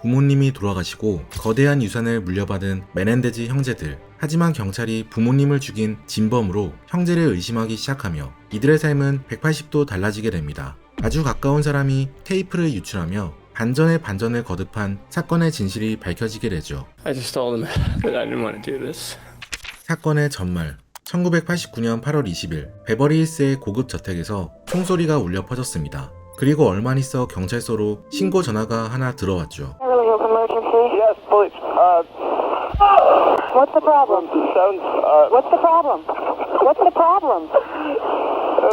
부모님이 돌아가시고 거대한 유산을 물려받은 메넨데즈 형제들. 하지만 경찰이 부모님을 죽인 진범으로 형제를 의심하기 시작하며 이들의 삶은 180도 달라지게 됩니다. 아주 가까운 사람이 테이프를 유출하며 반전에 반전을 거듭한 사건의 진실이 밝혀지게 되죠. I just told him that I didn't want to do this. 사건의 전말 1989년 8월 20일 베버리힐스의 고급 저택에서 총소리가 울려 퍼졌습니다. 그리고 얼마 있어 경찰서로 신고 전화가 하나 들어왔죠. Yes, police. What's the problem? Sounds, What's the problem? What's the problem?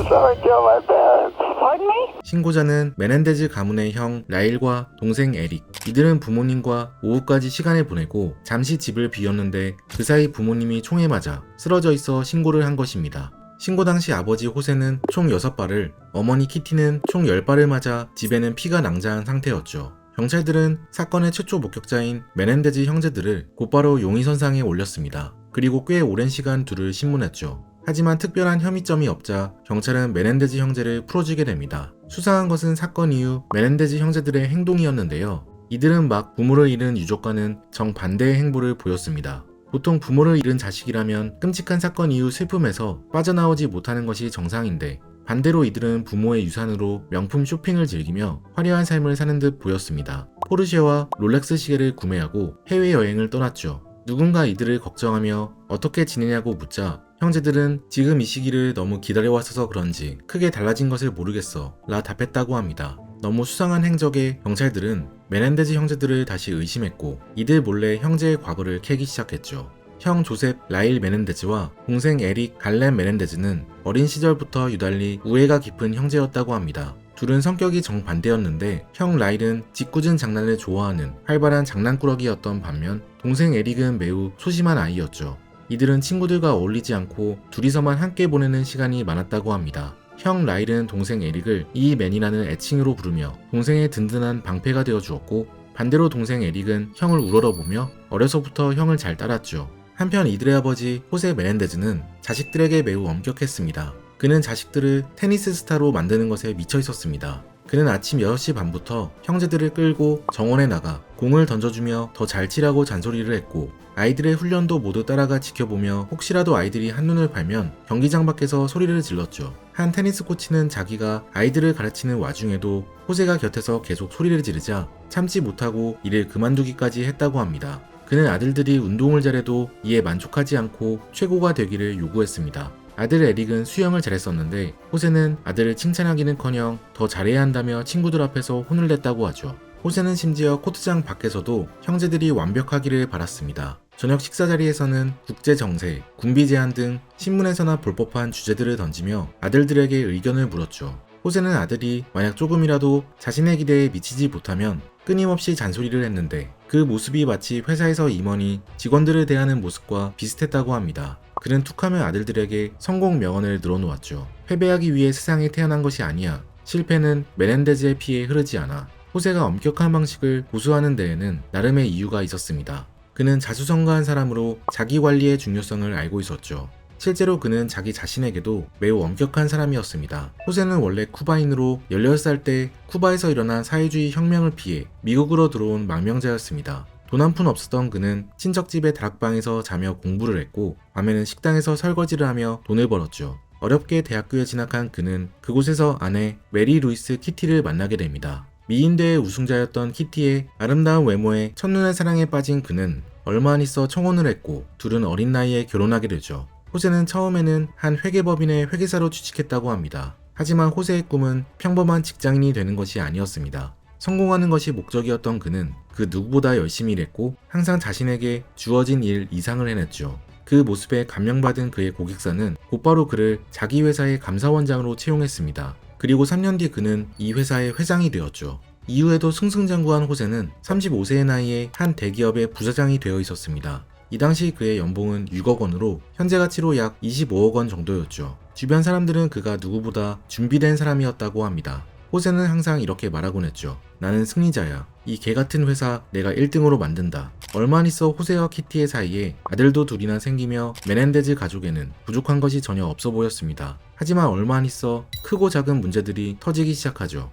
someone killed my parents. Pardon me? 신고자는 메넨데즈 가문의 형 라일과 동생 에릭. 이들은 부모님과 오후까지 시간을 보내고 잠시 집을 비웠는데 그 사이 부모님이 총에 맞아 쓰러져 있어 신고를 한 것입니다. 신고 당시 아버지 호세는 총 6발을, 어머니 키티는 총 10발을 맞아 집에는 피가 낭자한 상태였죠. 경찰들은 사건의 최초 목격자인 메넨데즈 형제들을 곧바로 용의선상에 올렸습니다. 그리고 꽤 오랜 시간 둘을 신문했죠. 하지만 특별한 혐의점이 없자 경찰은 메넨데즈 형제를 풀어주게 됩니다. 수상한 것은 사건 이후 메넨데즈 형제들의 행동이었는데요. 이들은 막 부모를 잃은 유족과는 정반대의 행보를 보였습니다. 보통 부모를 잃은 자식이라면 끔찍한 사건 이후 슬픔에서 빠져나오지 못하는 것이 정상인데 반대로 이들은 부모의 유산으로 명품 쇼핑을 즐기며 화려한 삶을 사는 듯 보였습니다. 포르쉐와 롤렉스 시계를 구매하고 해외여행을 떠났죠. 누군가 이들을 걱정하며 어떻게 지내냐고 묻자 형제들은 지금 이 시기를 너무 기다려왔어서 그런지 크게 달라진 것을 모르겠어 라 답했다고 합니다. 너무 수상한 행적에 경찰들은 메넨데즈 형제들을 다시 의심했고 이들 몰래 형제의 과거를 캐기 시작했죠. 형 조셉 라일 메넨데즈와 동생 에릭 갈렘 메넨데즈는 어린 시절부터 유달리 우애가 깊은 형제였다고 합니다. 둘은 성격이 정반대였는데 형 라일은 짓궂은 장난을 좋아하는 활발한 장난꾸러기였던 반면 동생 에릭은 매우 소심한 아이였죠. 이들은 친구들과 어울리지 않고 둘이서만 함께 보내는 시간이 많았다고 합니다. 형 라일은 동생 에릭을 이맨이라는 애칭으로 부르며 동생의 든든한 방패가 되어 주었고 반대로 동생 에릭은 형을 우러러보며 어려서부터 형을 잘 따랐죠. 한편 이들의 아버지 호세 메넨데즈는 자식들에게 매우 엄격했습니다. 그는 자식들을 테니스 스타로 만드는 것에 미쳐 있었습니다. 그는 아침 6시 반부터 형제들을 끌고 정원에 나가 공을 던져주며 더 잘 치라고 잔소리를 했고 아이들의 훈련도 모두 따라가 지켜보며 혹시라도 아이들이 한눈을 팔면 경기장 밖에서 소리를 질렀죠. 한 테니스 코치는 자기가 아이들을 가르치는 와중에도 호세가 곁에서 계속 소리를 지르자 참지 못하고 일을 그만두기까지 했다고 합니다. 그는 아들들이 운동을 잘해도 이에 만족하지 않고 최고가 되기를 요구했습니다. 아들 에릭은 수영을 잘했었는데 호세는 아들을 칭찬하기는커녕 더 잘해야 한다며 친구들 앞에서 혼을 냈다고 하죠. 호세는 심지어 코트장 밖에서도 형제들이 완벽하기를 바랐습니다. 저녁 식사 자리에서는 국제정세, 군비 제한 등 신문에서나 볼 법한 주제들을 던지며 아들들에게 의견을 물었죠. 호세는 아들이 만약 조금이라도 자신의 기대에 미치지 못하면 끊임없이 잔소리를 했는데 그 모습이 마치 회사에서 임원이 직원들을 대하는 모습과 비슷했다고 합니다. 그는 툭하면 아들들에게 성공 명언을 늘어놓았죠. 패배하기 위해 세상에 태어난 것이 아니야. 실패는 메넨데즈의 피에 흐르지 않아. 호세가 엄격한 방식을 고수하는 데에는 나름의 이유가 있었습니다. 그는 자수성가한 사람으로 자기 관리의 중요성을 알고 있었죠. 실제로 그는 자기 자신에게도 매우 엄격한 사람이었습니다. 호세는 원래 쿠바인으로 16살 때 쿠바에서 일어난 사회주의 혁명을 피해 미국으로 들어온 망명자였습니다. 돈 한 푼 없었던 그는 친척집의 다락방에서 자며 공부를 했고 밤에는 식당에서 설거지를 하며 돈을 벌었죠. 어렵게 대학교에 진학한 그는 그곳에서 아내 메리 루이스 키티를 만나게 됩니다. 미인대회 우승자였던 키티의 아름다운 외모에 첫눈에 사랑에 빠진 그는 얼마 안 있어 청혼을 했고 둘은 어린 나이에 결혼하게 되죠. 호세는 처음에는 한 회계법인의 회계사로 취직했다고 합니다. 하지만 호세의 꿈은 평범한 직장인이 되는 것이 아니었습니다. 성공하는 것이 목적이었던 그는 그 누구보다 열심히 일했고 항상 자신에게 주어진 일 이상을 해냈죠. 그 모습에 감명받은 그의 고객사는 곧바로 그를 자기 회사의 감사원장으로 채용했습니다. 그리고 3년 뒤 그는 이 회사의 회장이 되었죠. 이후에도 승승장구한 호세는 35세의 나이에 한 대기업의 부사장이 되어 있었습니다. 이 당시 그의 연봉은 6억 원으로 현재 가치로 약 25억 원 정도였죠. 주변 사람들은 그가 누구보다 준비된 사람이었다고 합니다. 호세는 항상 이렇게 말하곤 했죠. 나는 승리자야. 이 개같은 회사 내가 1등으로 만든다. 얼마 안 있어 호세와 키티의 사이에 아들도 둘이나 생기며 메넨데즈 가족에는 부족한 것이 전혀 없어 보였습니다. 하지만 얼마 안 있어 크고 작은 문제들이 터지기 시작하죠.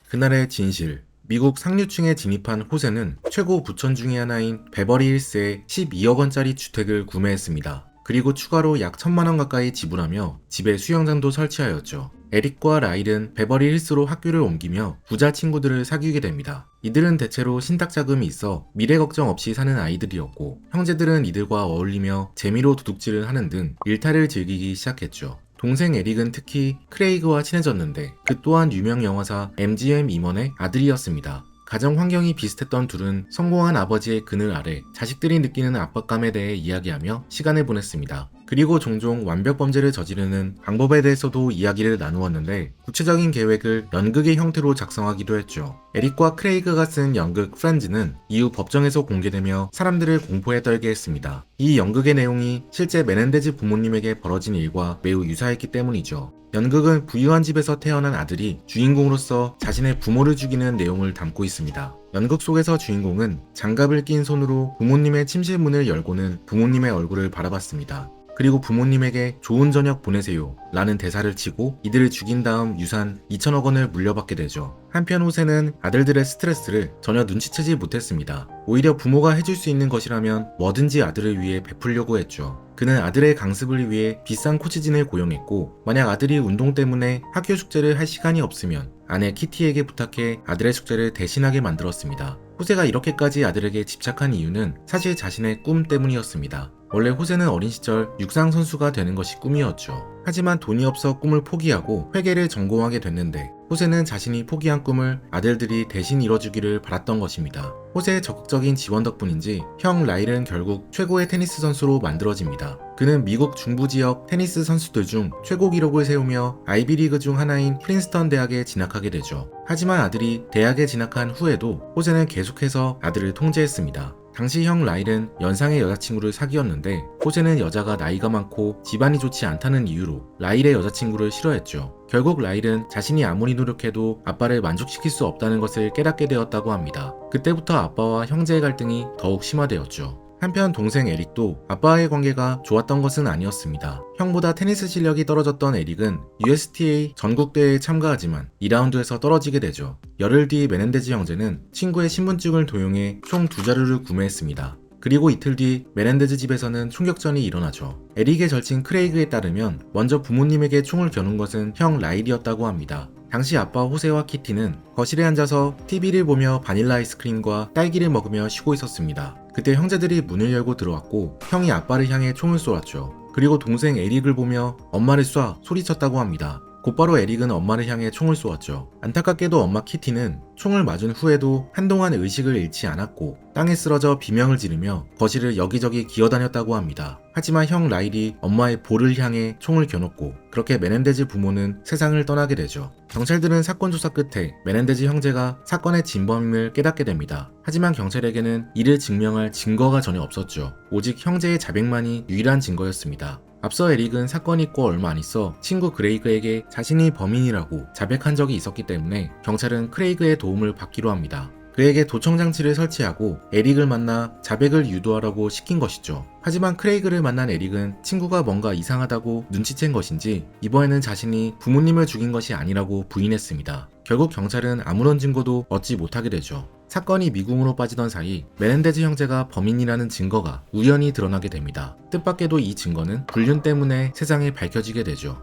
그날의 진실. 미국 상류층에 진입한 호세는 최고 부천 중의 하나인 베버리힐스에 12억 원짜리 주택을 구매했습니다. 그리고 추가로 약 1,000만 원 가까이 지불하며 집에 수영장도 설치하였죠. 에릭과 라일은 베버리힐스로 학교를 옮기며 부자 친구들을 사귀게 됩니다. 이들은 대체로 신탁자금이 있어 미래 걱정 없이 사는 아이들이었고, 형제들은 이들과 어울리며 재미로 도둑질을 하는 등 일탈을 즐기기 시작했죠. 동생 에릭은 특히 크레이그와 친해졌는데 그 또한 유명 영화사 MGM 임원의 아들이었습니다. 가정 환경이 비슷했던 둘은 성공한 아버지의 그늘 아래 자식들이 느끼는 압박감에 대해 이야기하며 시간을 보냈습니다. 그리고 종종 완벽 범죄를 저지르는 방법에 대해서도 이야기를 나누었는데 구체적인 계획을 연극의 형태로 작성하기도 했죠. 에릭과 크레이그가 쓴 연극 프렌즈는 이후 법정에서 공개되며 사람들을 공포에 떨게 했습니다. 이 연극의 내용이 실제 메넨데즈 부모님에게 벌어진 일과 매우 유사했기 때문이죠. 연극은 부유한 집에서 태어난 아들이 주인공으로서 자신의 부모를 죽이는 내용을 담고 있습니다. 연극 속에서 주인공은 장갑을 낀 손으로 부모님의 침실 문을 열고는 부모님의 얼굴을 바라봤습니다. 그리고 부모님에게 좋은 저녁 보내세요 라는 대사를 치고 이들을 죽인 다음 유산 2천억 원을 물려받게 되죠. 한편 호세는 아들들의 스트레스를 전혀 눈치채지 못했습니다. 오히려 부모가 해줄 수 있는 것이라면 뭐든지 아들을 위해 베풀려고 했죠. 그는 아들의 강습을 위해 비싼 코치진을 고용했고, 만약 아들이 운동 때문에 학교 숙제를 할 시간이 없으면 아내 키티에게 부탁해 아들의 숙제를 대신하게 만들었습니다. 호세가 이렇게까지 아들에게 집착한 이유는 사실 자신의 꿈 때문이었습니다. 원래 호세는 어린 시절 육상 선수가 되는 것이 꿈이었죠. 하지만 돈이 없어 꿈을 포기하고 회계를 전공하게 됐는데 호세는 자신이 포기한 꿈을 아들들이 대신 이뤄주기를 바랐던 것입니다. 호세의 적극적인 지원 덕분인지 형 라일은 결국 최고의 테니스 선수로 만들어집니다. 그는 미국 중부 지역 테니스 선수들 중 최고 기록을 세우며 아이비리그 중 하나인 프린스턴 대학에 진학하게 되죠. 하지만 아들이 대학에 진학한 후에도 호세는 계속해서 아들을 통제했습니다. 당시 형 라일은 연상의 여자친구를 사귀었는데 호세는 여자가 나이가 많고 집안이 좋지 않다는 이유로 라일의 여자친구를 싫어했죠. 결국 라일은 자신이 아무리 노력해도 아빠를 만족시킬 수 없다는 것을 깨닫게 되었다고 합니다. 그때부터 아빠와 형제의 갈등이 더욱 심화되었죠. 한편 동생 에릭도 아빠와의 관계가 좋았던 것은 아니었습니다. 형보다 테니스 실력이 떨어졌던 에릭은 USTA 전국대회에 참가하지만 2라운드에서 떨어지게 되죠. 열흘 뒤 메넨데즈 형제는 친구의 신분증을 도용해 총 2자루를 구매했습니다. 그리고 이틀 뒤 메넨데즈 집에서는 총격전이 일어나죠. 에릭의 절친 크레이그에 따르면 먼저 부모님에게 총을 겨눈 것은 형 라일이었다고 합니다. 당시 아빠 호세와 키티는 거실에 앉아서 TV를 보며 바닐라 아이스크림과 딸기를 먹으며 쉬고 있었습니다. 그때 형제들이 문을 열고 들어왔고 형이 아빠를 향해 총을 쏘았죠. 그리고 동생 에릭을 보며 엄마를 쏴 소리쳤다고 합니다. 곧바로 에릭은 엄마를 향해 총을 쏘았죠. 안타깝게도 엄마 키티는 총을 맞은 후에도 한동안 의식을 잃지 않았고 땅에 쓰러져 비명을 지르며 거실을 여기저기 기어다녔다고 합니다. 하지만 형 라일이 엄마의 볼을 향해 총을 겨눴고 그렇게 메넨데즈 부모는 세상을 떠나게 되죠. 경찰들은 사건 조사 끝에 메넨데즈 형제가 사건의 진범임을 깨닫게 됩니다. 하지만 경찰에게는 이를 증명할 증거가 전혀 없었죠. 오직 형제의 자백만이 유일한 증거였습니다. 앞서 에릭은 사건이 있고 얼마 안 있어 친구 크레이그에게 자신이 범인이라고 자백한 적이 있었기 때문에 경찰은 크레이그의 도움을 받기로 합니다. 그에게 도청장치를 설치하고 에릭을 만나 자백을 유도하라고 시킨 것이죠. 하지만 크레이그를 만난 에릭은 친구가 뭔가 이상하다고 눈치챈 것인지 이번에는 자신이 부모님을 죽인 것이 아니라고 부인했습니다. 결국 경찰은 아무런 증거도 얻지 못하게 되죠. 사건이 미궁으로 빠지던 사이 메넨데즈 형제가 범인이라는 증거가 우연히 드러나게 됩니다. 뜻밖에도 이 증거는 불륜 때문에 세상에 밝혀지게 되죠.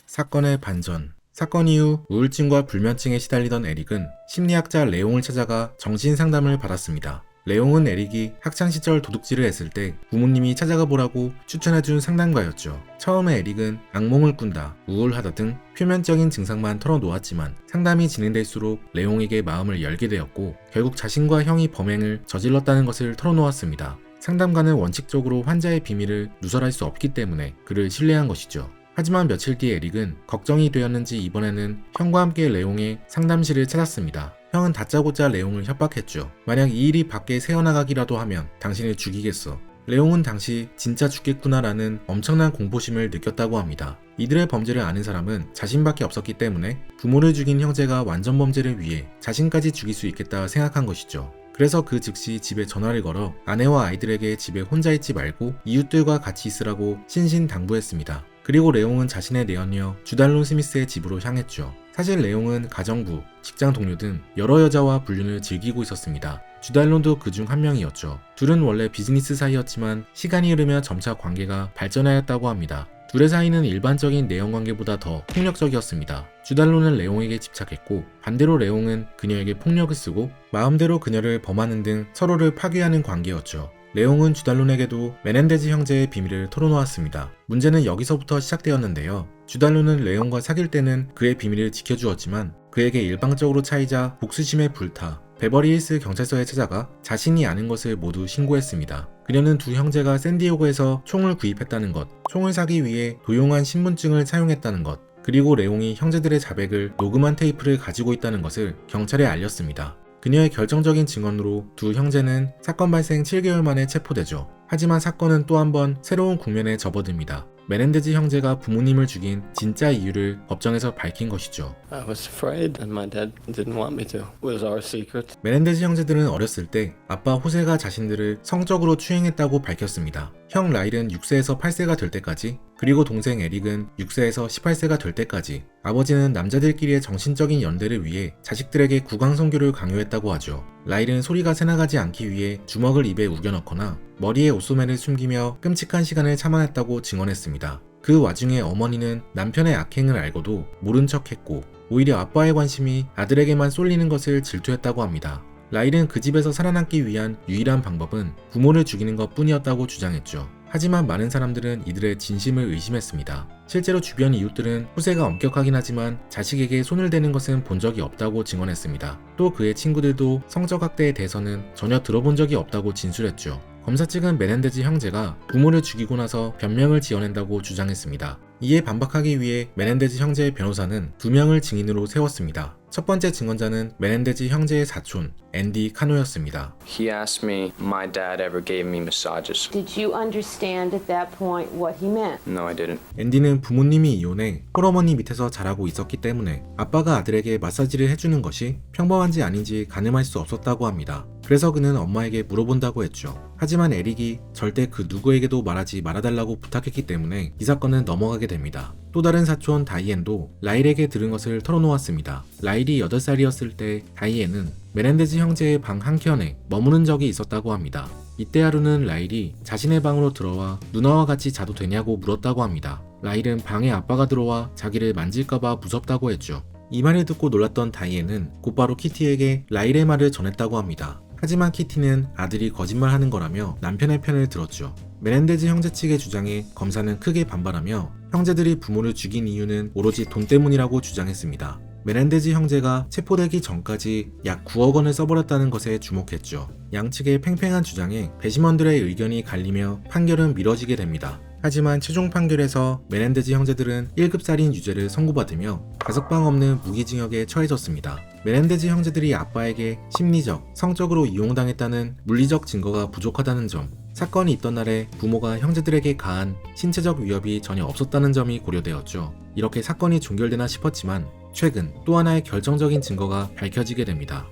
사건의 반전. 사건 이후 우울증과 불면증에 시달리던 에릭은 심리학자 레옹을 찾아가 정신상담을 받았습니다. 레옹은 에릭이 학창시절 도둑질을 했을 때 부모님이 찾아가 보라고 추천해준 상담가였죠. 처음에 에릭은 악몽을 꾼다, 우울하다 등 표면적인 증상만 털어놓았지만 상담이 진행될수록 레옹에게 마음을 열게 되었고 결국 자신과 형이 범행을 저질렀다는 것을 털어놓았습니다. 상담가는 원칙적으로 환자의 비밀을 누설할 수 없기 때문에 그를 신뢰한 것이죠. 하지만 며칠 뒤 에릭은 걱정이 되었는지 이번에는 형과 함께 레옹의 상담실을 찾았습니다. 형은 다짜고짜 레옹을 협박했죠. 만약 이 일이 밖에 새어나가기라도 하면 당신을 죽이겠어. 레옹은 당시 진짜 죽겠구나라는 엄청난 공포심을 느꼈다고 합니다. 이들의 범죄를 아는 사람은 자신밖에 없었기 때문에 부모를 죽인 형제가 완전 범죄를 위해 자신까지 죽일 수 있겠다 생각한 것이죠. 그래서 그 즉시 집에 전화를 걸어 아내와 아이들에게 집에 혼자 있지 말고 이웃들과 같이 있으라고 신신당부했습니다. 그리고 레옹은 자신의 내연녀 주달론 스미스의 집으로 향했죠. 사실 레옹은 가정부, 직장 동료 등 여러 여자와 불륜을 즐기고 있었습니다. 주달론도 그중 한 명이었죠. 둘은 원래 비즈니스 사이였지만 시간이 흐르며 점차 관계가 발전하였다고 합니다. 둘의 사이는 일반적인 내연 관계보다 더 폭력적이었습니다. 주달론은 레옹에게 집착했고 반대로 레옹은 그녀에게 폭력을 쓰고 마음대로 그녀를 범하는 등 서로를 파괴하는 관계였죠. 레옹은 주달론에게도 메넨데즈 형제의 비밀을 털어놓았습니다. 문제는 여기서부터 시작되었는데요. 주달론은 레옹과 사귈 때는 그의 비밀을 지켜주었지만 그에게 일방적으로 차이자 복수심에 불타 베버리힐스 경찰서에 찾아가 자신이 아는 것을 모두 신고했습니다. 그녀는 두 형제가 샌디에고에서 총을 구입했다는 것, 총을 사기 위해 도용한 신분증을 사용했다는 것, 그리고 레옹이 형제들의 자백을 녹음한 테이프를 가지고 있다는 것을 경찰에 알렸습니다. 그녀의 결정적인 증언으로 두 형제는 사건 발생 7개월 만에 체포되죠. 하지만 사건은 또 한 번 새로운 국면에 접어듭니다. 메넨데즈 형제가 부모님을 죽인 진짜 이유를 법정에서 밝힌 것이죠. I was afraid and my dad didn't want me to. It was our secret. 메넨데즈 형제들은 어렸을 때 아빠 호세가 자신들을 성적으로 추행했다고 밝혔습니다. 형 라일은 6세에서 8세가 될 때까지, 그리고 동생 에릭은 6세에서 18세가 될 때까지 아버지는 남자들끼리의 정신적인 연대를 위해 자식들에게 구강성교를 강요했다고 하죠. 라일은 소리가 새나가지 않기 위해 주먹을 입에 우겨넣거나 머리에 옷소매를 숨기며 끔찍한 시간을 참아냈다고 증언했습니다. 그 와중에 어머니는 남편의 악행을 알고도 모른 척했고 오히려 아빠의 관심이 아들에게만 쏠리는 것을 질투했다고 합니다. 라일은 그 집에서 살아남기 위한 유일한 방법은 부모를 죽이는 것 뿐이었다고 주장했죠. 하지만 많은 사람들은 이들의 진심을 의심했습니다. 실제로 주변 이웃들은 호세가 엄격하긴 하지만 자식에게 손을 대는 것은 본 적이 없다고 증언했습니다. 또 그의 친구들도 성적학대에 대해서는 전혀 들어본 적이 없다고 진술했죠. 검사 측은 메넨데즈 형제가 부모를 죽이고 나서 변명을 지어낸다고 주장했습니다. 이에 반박하기 위해 메넨데즈 형제의 변호사는 2명을 증인으로 세웠습니다. 첫 번째 증언자는 메넨데즈 형제의 사촌 앤디 카노였습니다. He asked me, my dad ever gave me massages. Did you understand at that point what he meant? No, I didn't. 앤디는 부모님이 이혼해 홀어머니 밑에서 자라고 있었기 때문에 아빠가 아들에게 마사지를 해주는 것이 평범한지 아닌지 가늠할 수 없었다고 합니다. 그래서 그는 엄마에게 물어본다고 했죠. 하지만 에릭이 절대 그 누구에게도 말하지 말아달라고 부탁했기 때문에 이 사건은 넘어가게 됩니다. 또 다른 사촌 다이앤도 라일에게 들은 것을 털어놓았습니다. 라일이 8살이었을 때 다이앤은 메넨데즈 형제의 방 한켠에 머무는 적이 있었다고 합니다. 이때 하루는 라일이 자신의 방으로 들어와 누나와 같이 자도 되냐고 물었다고 합니다. 라일은 방에 아빠가 들어와 자기를 만질까봐 무섭다고 했죠. 이 말을 듣고 놀랐던 다이앤은 곧바로 키티에게 라일의 말을 전했다고 합니다. 하지만 키티는 아들이 거짓말하는 거라며 남편의 편을 들었죠. 메넨데즈 형제 측의 주장에 검사는 크게 반발하며 형제들이 부모를 죽인 이유는 오로지 돈 때문이라고 주장했습니다. 메넨데즈 형제가 체포되기 전까지 약 9억 원을 써버렸다는 것에 주목했죠. 양측의 팽팽한 주장에 배심원들의 의견이 갈리며 판결은 미뤄지게 됩니다. 하지만 최종 판결에서 메넨데즈 형제들은 1급 살인 유죄를 선고받으며 가석방 없는 무기징역에 처해졌습니다. 메넨데즈 형제들이 아빠에게 심리적, 성적으로 이용당했다는 물리적 증거가 부족하다는 점, 사건이 있던 날에 부모가 형제들에게 가한 신체적 위협이 전혀 없었다는 점이 고려되었죠. 이렇게 사건이 종결되나 싶었지만 최근 또 하나의 결정적인 증거가 밝혀지게 됩니다.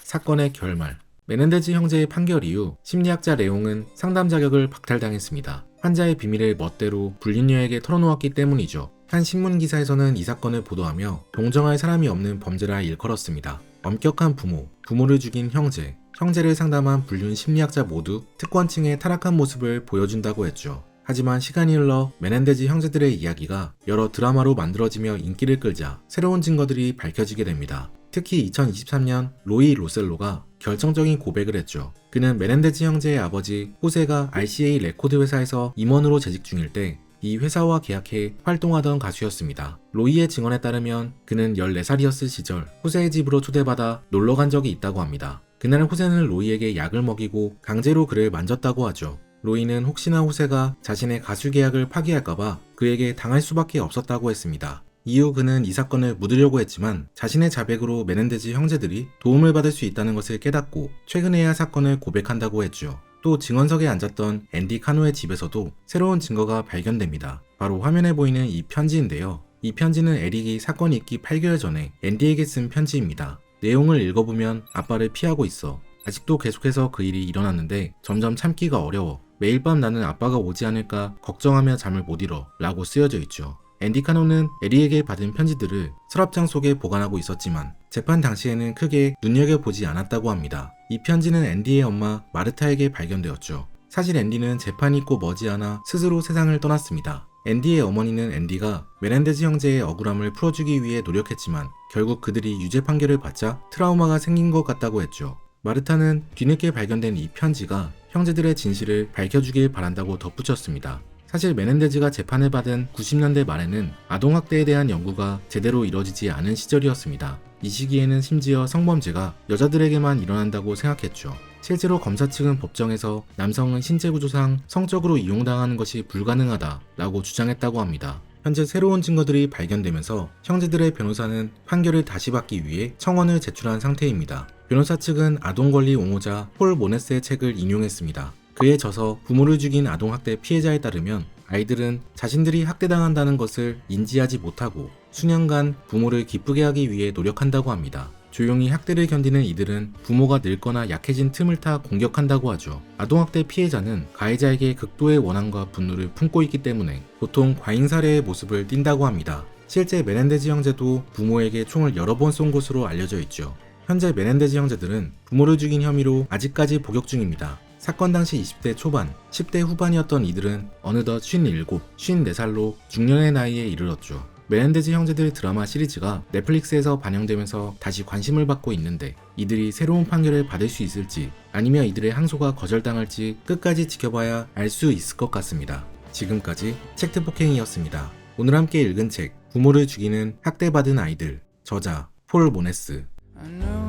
사건의 결말. 메넨데즈 형제의 판결 이후 심리학자 레옹은 상담 자격을 박탈당했습니다. 환자의 비밀을 멋대로 불륜녀에게 털어놓았기 때문이죠. 한 신문 기사에서는 이 사건을 보도하며 동정할 사람이 없는 범죄라 일컬었습니다. 엄격한 부모, 부모를 죽인 형제, 형제를 상담한 불륜 심리학자 모두 특권층의 타락한 모습을 보여준다고 했죠. 하지만 시간이 흘러 메넨데즈 형제들의 이야기가 여러 드라마로 만들어지며 인기를 끌자 새로운 증거들이 밝혀지게 됩니다. 특히 2023년 로이 로셀로가 결정적인 고백을 했죠. 그는 메넨데즈 형제의 아버지 호세가 RCA 레코드 회사에서 임원으로 재직 중일 때 이 회사와 계약해 활동하던 가수였습니다. 로이의 증언에 따르면 그는 14살이었을 시절 호세의 집으로 초대받아 놀러 간 적이 있다고 합니다. 그날 호세는 로이에게 약을 먹이고 강제로 그를 만졌다고 하죠. 로이는 혹시나 호세가 자신의 가수 계약을 파기할까봐 그에게 당할 수밖에 없었다고 했습니다. 이후 그는 이 사건을 묻으려고 했지만 자신의 자백으로 메넨데즈 형제들이 도움을 받을 수 있다는 것을 깨닫고 최근에야 사건을 고백한다고 했죠. 또 증언석에 앉았던 앤디 카노의 집에서도 새로운 증거가 발견됩니다. 바로 화면에 보이는 이 편지인데요. 이 편지는 에릭이 사건이 있기 8개월 전에 앤디에게 쓴 편지입니다. 내용을 읽어보면 아빠를 피하고 있어. 아직도 계속해서 그 일이 일어났는데 점점 참기가 어려워. 매일 밤 나는 아빠가 오지 않을까 걱정하며 잠을 못 이뤄 라고 쓰여져 있죠. 앤디 카노는 에릭에게 받은 편지들을 서랍장 속에 보관하고 있었지만 재판 당시에는 크게 눈여겨보지 않았다고 합니다. 이 편지는 앤디의 엄마 마르타에게 발견되었죠. 사실 앤디는 재판이 있고 머지않아 스스로 세상을 떠났습니다. 앤디의 어머니는 앤디가 메넨데즈 형제의 억울함을 풀어주기 위해 노력했지만 결국 그들이 유죄 판결을 받자 트라우마가 생긴 것 같다고 했죠. 마르타는 뒤늦게 발견된 이 편지가 형제들의 진실을 밝혀주길 바란다고 덧붙였습니다. 사실 메넨데즈가 재판을 받은 90년대 말에는 아동학대에 대한 연구가 제대로 이뤄지지 않은 시절이었습니다. 이 시기에는 심지어 성범죄가 여자들에게만 일어난다고 생각했죠. 실제로 검사 측은 법정에서 남성은 신체 구조상 성적으로 이용당하는 것이 불가능하다라고 주장했다고 합니다. 현재 새로운 증거들이 발견되면서 형제들의 변호사는 판결을 다시 받기 위해 청원을 제출한 상태입니다. 변호사 측은 아동권리 옹호자 폴 모네스의 책을 인용했습니다. 그에 져서 부모를 죽인 아동학대 피해자에 따르면 아이들은 자신들이 학대당한다는 것을 인지하지 못하고 수년간 부모를 기쁘게 하기 위해 노력한다고 합니다. 조용히 학대를 견디는 이들은 부모가 늙거나 약해진 틈을 타 공격한다고 하죠. 아동학대 피해자는 가해자에게 극도의 원한과 분노를 품고 있기 때문에 보통 과잉살해의 모습을 띈다고 합니다. 실제 메넨데즈 형제도 부모에게 총을 여러 번 쏜 것으로 알려져 있죠. 현재 메넨데즈 형제들은 부모를 죽인 혐의로 아직까지 복역 중입니다. 사건 당시 20대 초반, 10대 후반이었던 이들은 어느덧 57, 54살로 중년의 나이에 이르렀죠. 메넨데즈 형제들 드라마 시리즈가 넷플릭스에서 반영되면서 다시 관심을 받고 있는데 이들이 새로운 판결을 받을 수 있을지 아니면 이들의 항소가 거절당할지 끝까지 지켜봐야 알 수 있을 것 같습니다. 지금까지 책트폭행이었습니다. 오늘 함께 읽은 책 부모를 죽이는 학대받은 아이들 저자 폴 모네스. I knew